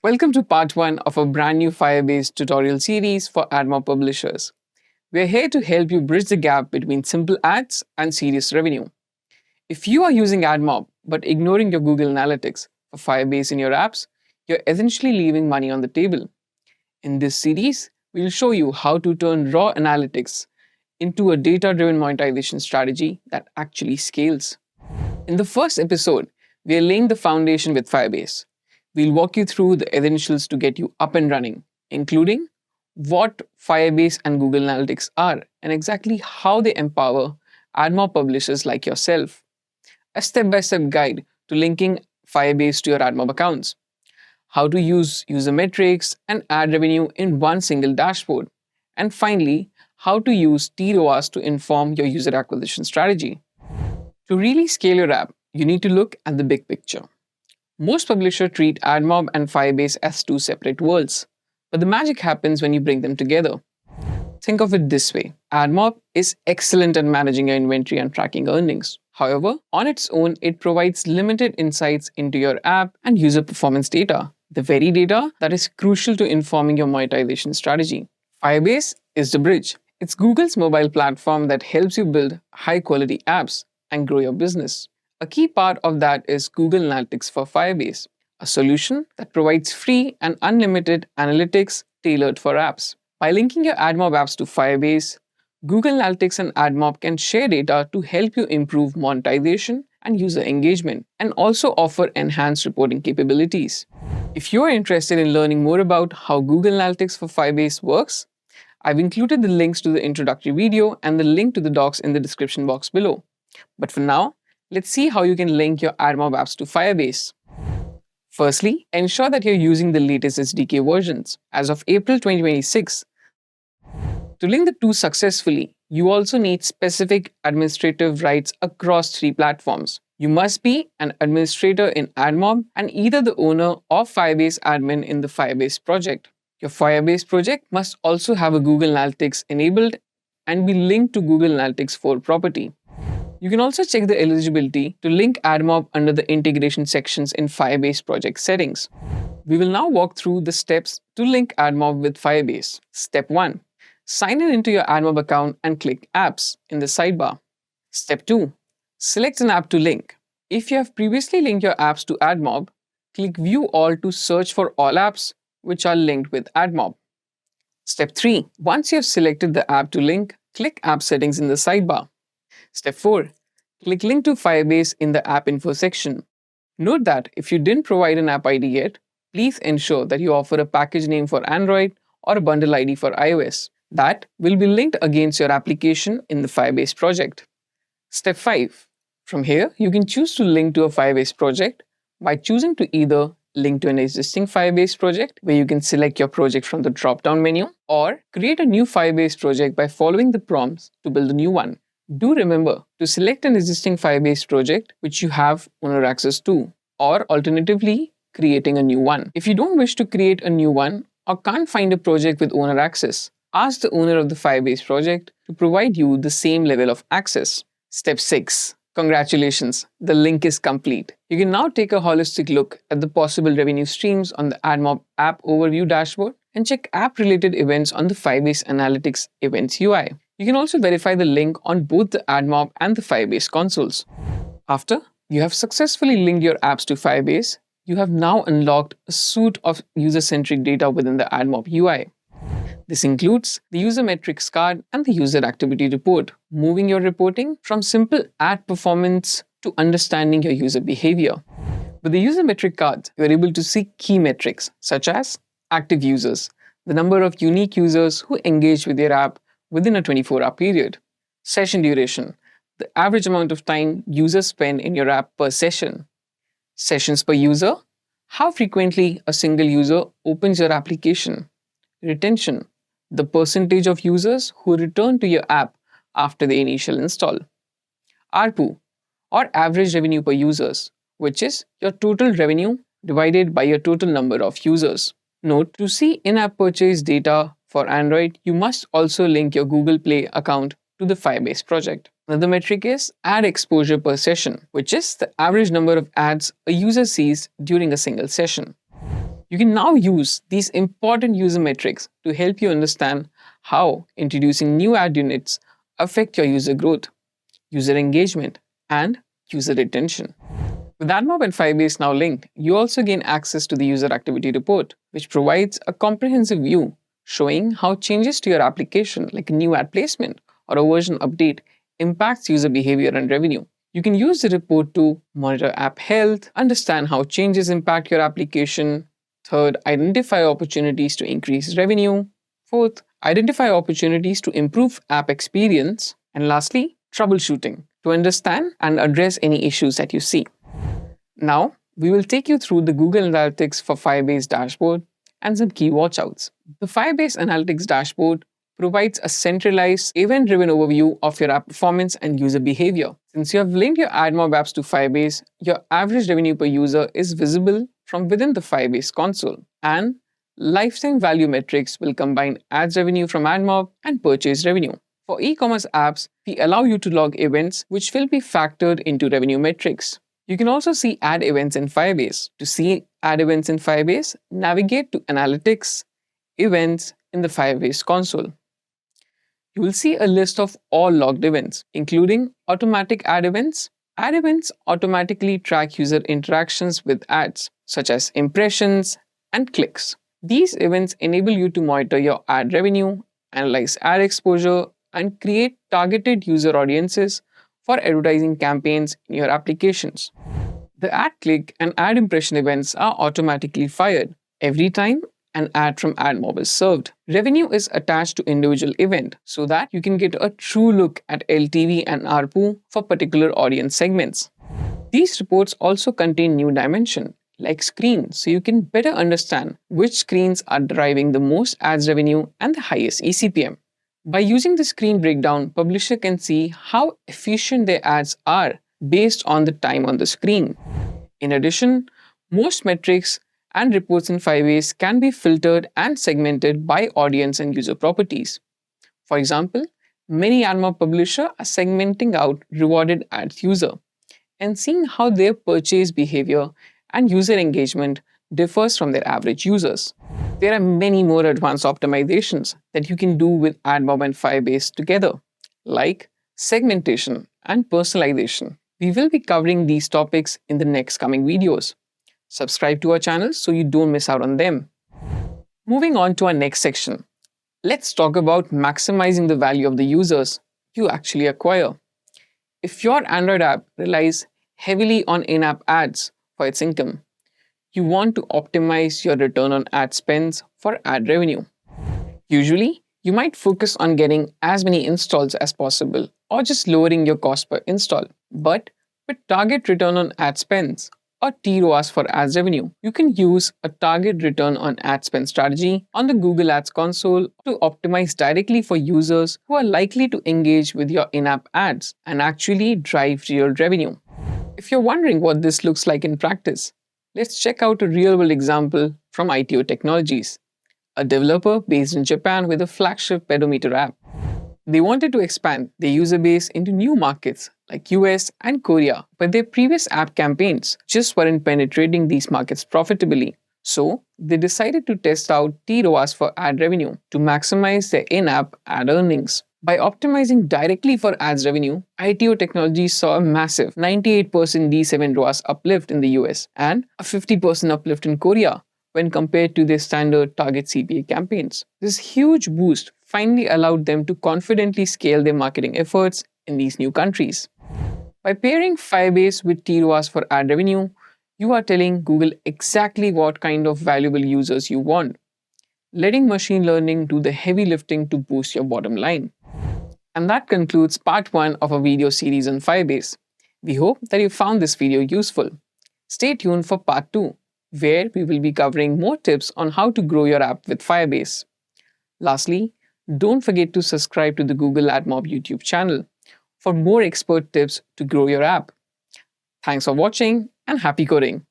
Welcome to part 1 of a brand new Firebase tutorial series for AdMob publishers. We're here to help you bridge the gap between simple ads and serious revenue. If you are using AdMob but ignoring your Google Analytics for Firebase in your apps, you're essentially leaving money on the table. In this series, we'll show you how to turn raw analytics into a data-driven monetization strategy that actually scales. In the first episode, we are laying the foundation with Firebase. We'll walk you through the essentials to get you up and running, including what Firebase and Google Analytics are and exactly how they empower AdMob publishers like yourself. A step-by-step guide to linking Firebase to your AdMob accounts. How to use user metrics and ad revenue in one single dashboard. And finally, how to use tROAS to inform your user acquisition strategy. To really scale your app, you need to look at the big picture. Most publishers treat AdMob and Firebase as two separate worlds, but the magic happens when you bring them together. Think of it this way. AdMob is excellent at managing your inventory and tracking earnings. However, on its own, it provides limited insights into your app and user performance data, the very data that is crucial to informing your monetization strategy. Firebase is the bridge. It's Google's mobile platform that helps you build high-quality apps and grow your business. A key part of that is Google Analytics for Firebase, a solution that provides free and unlimited analytics tailored for apps. By linking your AdMob apps to Firebase, Google Analytics and AdMob can share data to help you improve monetization and user engagement, and also offer enhanced reporting capabilities. If you're interested in learning more about how Google Analytics for Firebase works, I've included the links to the introductory video and the link to the docs in the description box below. But for now, let's see how you can link your AdMob apps to Firebase. Firstly, ensure that you're using the latest SDK versions. As of April 2026, to link the two successfully, you also need specific administrative rights across 3 platforms. You must be an administrator in AdMob and either the owner or Firebase admin in the Firebase project. Your Firebase project must also have a Google Analytics enabled and be linked to Google Analytics 4 property. You can also check the eligibility to link AdMob under the integration sections in Firebase project settings. We will now walk through the steps to link AdMob with Firebase. Step 1. Sign in into your AdMob account and click Apps in the sidebar. Step 2. Select an app to link. If you have previously linked your apps to AdMob, click View All to search for all apps which are linked with AdMob. Step 3. Once you have selected the app to link, click App Settings in the sidebar. Step 4. Click Link to Firebase in the App Info section. Note that if you didn't provide an app ID yet, please ensure that you offer a package name for Android or a bundle ID for iOS. That will be linked against your application in the Firebase project. Step 5. From here, you can choose to link to a Firebase project by choosing to either link to an existing Firebase project, where you can select your project from the drop-down menu, or create a new Firebase project by following the prompts to build a new one. Do remember to select an existing Firebase project which you have owner access to, or alternatively, creating a new one. If you don't wish to create a new one or can't find a project with owner access, ask the owner of the Firebase project to provide you the same level of access. Step 6. Congratulations, the link is complete. You can now take a holistic look at the possible revenue streams on the AdMob app overview dashboard and check app-related events on the Firebase Analytics Events UI. You can also verify the link on both the AdMob and the Firebase consoles. After you have successfully linked your apps to Firebase, you have now unlocked a suite of user-centric data within the AdMob UI. This includes the user metrics card and the user activity report, moving your reporting from simple ad performance to understanding your user behavior. With the user metric card, you are able to see key metrics such as active users, the number of unique users who engage with your app within a 24-hour period, session duration, the average amount of time users spend in your app per session, sessions per user, how frequently a single user opens your application, retention, the percentage of users who return to your app after the initial install, ARPU, or average revenue per users, which is your total revenue divided by your total number of users. Note, to see in-app purchase data for Android, you must also link your Google Play account to the Firebase project. Another metric is ad exposure per session, which is the average number of ads a user sees during a single session. You can now use these important user metrics to help you understand how introducing new ad units affect your user growth, user engagement, and user retention. With AdMob and Firebase now linked, you also gain access to the User Activity Report, which provides a comprehensive view showing how changes to your application, like a new ad placement or a version update, impacts user behavior and revenue. You can use the report to monitor app health, understand how changes impact your application. Third, identify opportunities to increase revenue. Fourth, identify opportunities to improve app experience. And lastly, troubleshooting to understand and address any issues that you see. Now, we will take you through the Google Analytics for Firebase dashboard and some key watchouts. The Firebase Analytics dashboard provides a centralized, event-driven overview of your app performance and user behavior. Since you have linked your AdMob apps to Firebase, your average revenue per user is visible from within the Firebase console. And lifetime value metrics will combine ads revenue from AdMob and purchase revenue. For e-commerce apps, we allow you to log events which will be factored into revenue metrics. You can also see ad events in Firebase. To see ad events in Firebase, navigate to Analytics, Events in the Firebase console. You will see a list of all logged events, including automatic ad events. Ad events automatically track user interactions with ads, such as impressions and clicks. These events enable you to monitor your ad revenue, analyze ad exposure, and create targeted user audiences for advertising campaigns in your applications. The ad click and ad impression events are automatically fired every time an ad from AdMob is served. Revenue is attached to individual event so that you can get a true look at LTV and ARPU for particular audience segments. These reports also contain new dimension like screens, so you can better understand which screens are driving the most ads revenue and the highest eCPM. By using the screen breakdown, publisher can see how efficient their ads are based on the time on the screen. In addition, most metrics and reports in Firebase can be filtered and segmented by audience and user properties. For example, many AdMob publishers are segmenting out rewarded ads user and seeing how their purchase behavior and user engagement differs from their average users. There are many more advanced optimizations that you can do with AdMob and Firebase together, like segmentation and personalization. We will be covering these topics in the next coming videos. Subscribe to our channel so you don't miss out on them. Moving on to our next section, let's talk about maximizing the value of the users you actually acquire. If your Android app relies heavily on in-app ads for its income, you want to optimize your return on ad spends for ad revenue. Usually, you might focus on getting as many installs as possible or just lowering your cost per install. But with target return on ad spends or tROAS for ads revenue, you can use a target return on ad spend strategy on the Google Ads console to optimize directly for users who are likely to engage with your in-app ads and actually drive real revenue. If you're wondering what this looks like in practice, let's check out a real-world example from ITO Technologies, a developer based in Japan with a flagship pedometer app. They wanted to expand their user base into new markets like US and Korea, but their previous app campaigns just weren't penetrating these markets profitably. So they decided to test out tROAS for ad revenue to maximize their in-app ad earnings. By optimizing directly for ads revenue, ITO Technologies saw a massive 98% D7 ROAS uplift in the US and a 50% uplift in Korea when compared to their standard target CPA campaigns. This huge boost finally allowed them to confidently scale their marketing efforts in these new countries. By pairing Firebase with tROAS for ad revenue, you are telling Google exactly what kind of valuable users you want, letting machine learning do the heavy lifting to boost your bottom line. And that concludes part 1 of a video series on Firebase. We hope that you found this video useful. Stay tuned for part 2, where we will be covering more tips on how to grow your app with Firebase. Lastly, don't forget to subscribe to the Google AdMob YouTube channel for more expert tips to grow your app. Thanks for watching and happy coding!